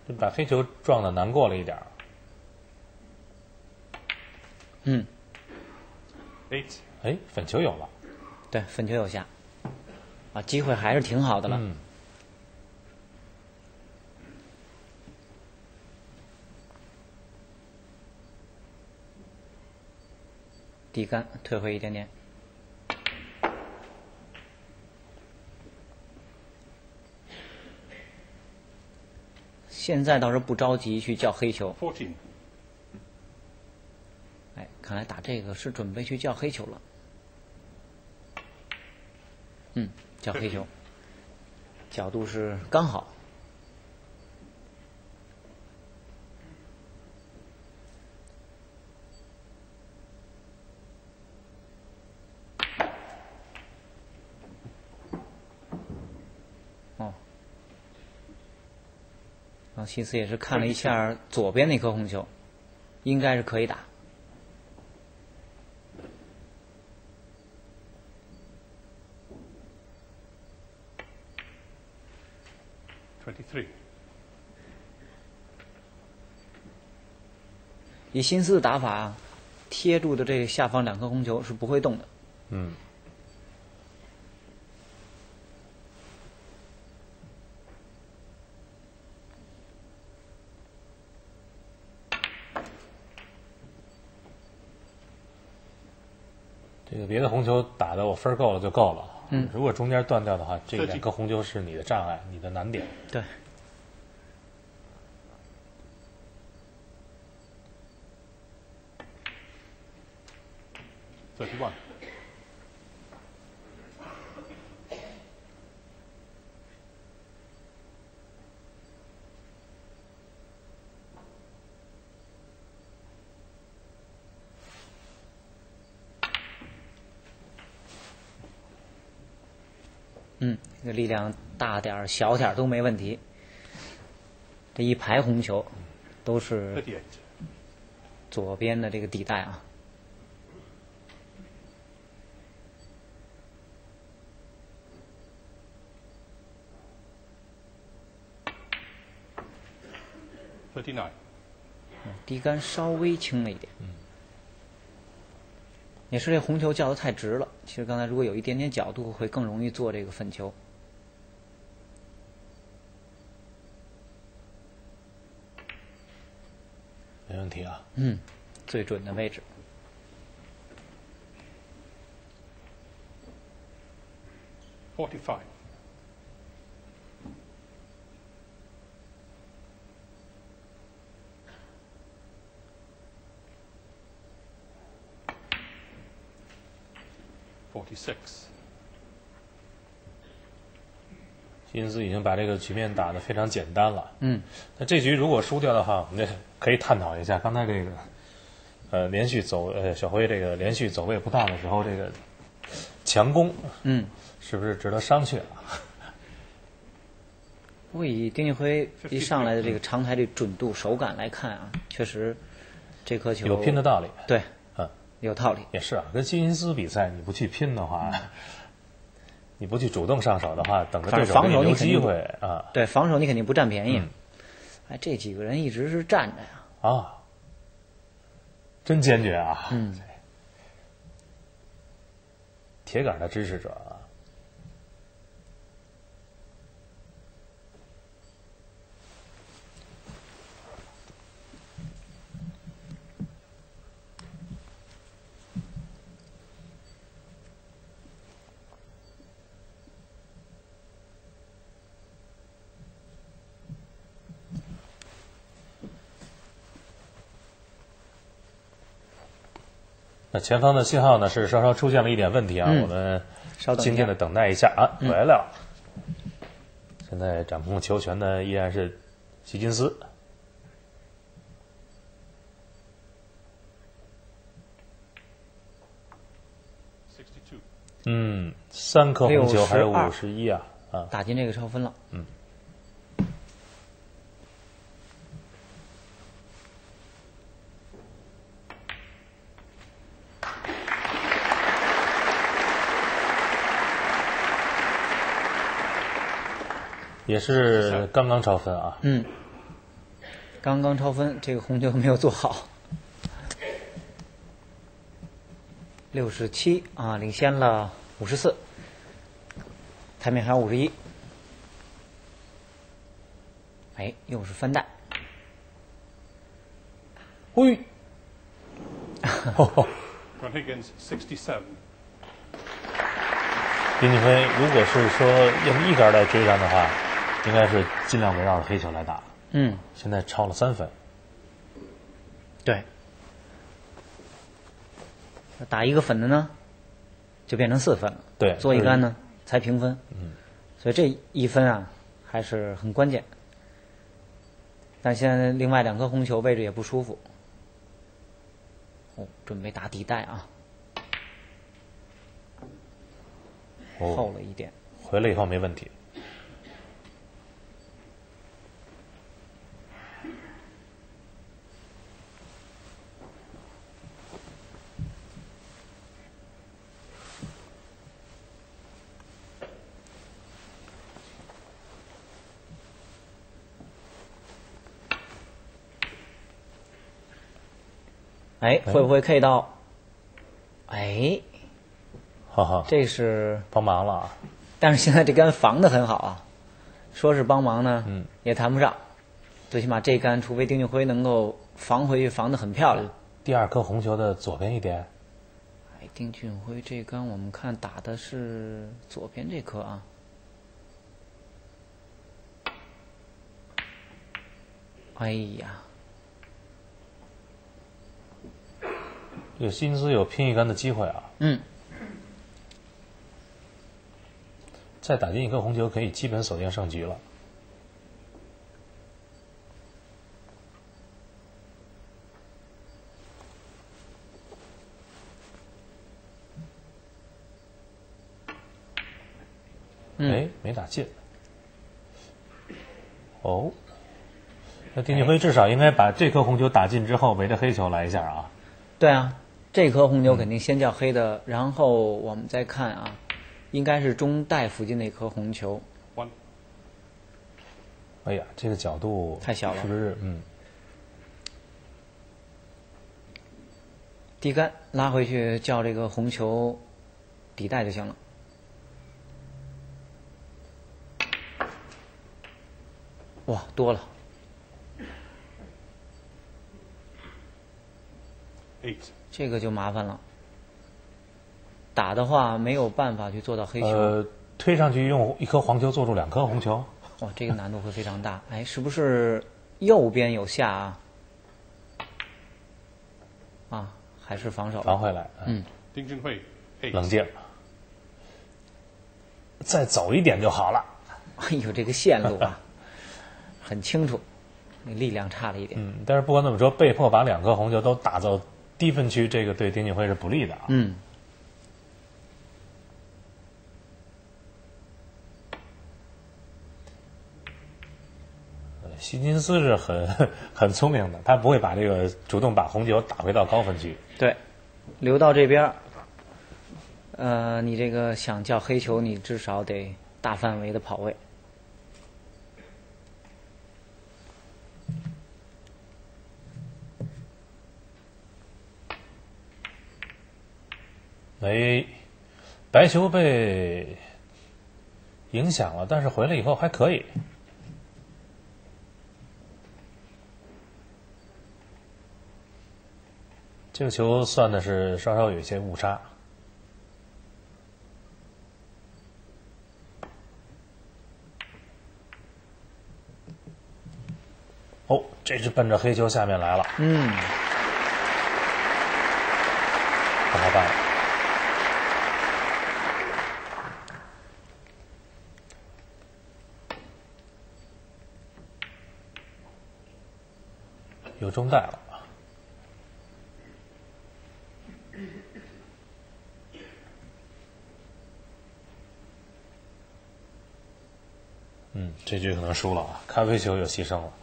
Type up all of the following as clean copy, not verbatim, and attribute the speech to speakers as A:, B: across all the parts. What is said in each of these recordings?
A: 这把黑球撞的难过了一点。
B: 嗯，
A: 哎，粉球有了。
B: 对，粉球有下，啊，机会还是挺好的了。
A: 嗯。
B: 底杆退回一点点。现在倒是不着急去叫黑球。哎，看来打这个是准备去叫黑球了。嗯，叫黑球，角度是刚好。哦，然后西斯也是看了一下左边那颗红球，应该是可以打。以新斯的打法，贴住的这个下方两颗红球是不会动的。
A: 嗯。这个别的红球打的我分够了就够了。
B: 嗯，
A: 如果中间断掉的话，这两颗红球是你的障碍，你的难点。
B: 对。
A: 31。
B: 嗯，这个力量大点儿、小点儿都没问题。这一排红球都是左边的这个底带啊。
A: 39。
B: 底杆稍微轻了一点。也是这红球叫的太直了。其实刚才如果有一点点角度，会更容易做这个粉球。
A: 没问题啊。
B: 嗯，最准的位置。
A: 45。金斯已经把这个局面打得非常简单了。
B: 嗯。
A: 那这局如果输掉的话，我们可以探讨一下刚才这个连续走小辉这个连续走位不当的时候，这个强攻，是不是值得商榷啊？
B: 不过以丁俊晖一上来的这个长台的准度、手感来看啊，确实这颗球
A: 有拼的道理。
B: 对，有道理。
A: 也是啊，跟希金斯比赛，你不去拼的话，你不去主动上手的话，等着对手给你留机会啊。
B: 对，防守你肯定不占便宜。哎，这几个人一直是站着呀。
A: 啊，真坚决啊！铁杆的支持者啊。那前方的信号呢是稍稍出现了一点问题啊，我们静静的等待一下啊，回来了。现在掌控球权的依然是希金斯。3颗红球还有51啊，
B: 打进这个超分了。
A: 也是刚刚超分啊。
B: 刚刚超分，这个红球没有做好。67啊，领先了54，台面还有51。哎，又是翻带。
A: 嘿
C: ，Run Higgins 67。
A: 丁俊晖如果是说用一杆来追上的话，应该是尽量围绕着黑球来打。
B: 嗯，
A: 现在超了3分。
B: 对，打1个粉的呢，就变成4分了。
A: 对，
B: 做一杆呢才平分。嗯，所以这1分啊还是很关键。但现在另外2颗红球位置也不舒服。哦，准备打底带啊，后了一点。
A: 回来以后没问题。
B: 哎，会不会 K 到？哎，
A: 哈哈，
B: 这是
A: 帮忙了啊！
B: 但是现在这杆防得很好啊，说是帮忙呢，也谈不上。最起码这杆，除非丁俊晖能够防回去，防得很漂亮。
A: 第2颗红球的左边一点。
B: 哎，丁俊晖这杆我们看打的是左边这颗啊。哎呀！
A: 有辛斯有拼一杆的机会啊！
B: 嗯，
A: 再打进1颗红球，可以基本锁定胜局了。哎，没打进。哦，那丁俊晖至少应该把这颗红球打进之后，围着黑球来一下啊。
B: 对啊，这颗红球肯定先叫黑的，然后我们再看啊，应该是中带附近那颗红球。
A: 哎呀，这个角度
B: 太小了，
A: 是不是？
B: 低杆拉回去叫这个红球底带就行了。哇，多了。这个就麻烦了。打的话没有办法去做到黑球。
A: 推上去用1颗黄球做住2颗红球。
B: 哇，这个难度会非常大。哎，是不是右边有下啊？啊，还是防守？
A: 防回来。
C: 丁俊晖，
A: 冷静，再走一点就好了。
B: 哎呦，这个线路啊，很清楚，那力量差了一点。
A: 但是不管怎么说，被迫把2颗红球都打到低分区，这个对丁俊晖是不利的啊。希金斯是很聪明的，他不会把这个主动把红球打回到高分区。
B: 对，留到这边，你这个想叫黑球，你至少得大范围的跑位。
A: 哎，白球被影响了，但是回来以后还可以。这个球算的是稍稍有一些误差。哦，这是奔着黑球下面来了。不好办了。有中带了。这局可能输了啊！咖啡球有牺牲了。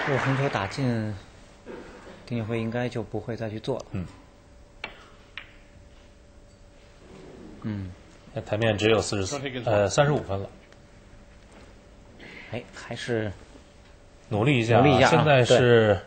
B: 如果红球打进，丁俊晖应该就不会再去做了。
A: 台面只有35分了。
B: 哎，还是
A: 努力一下，
B: 努力一下啊
A: 现在是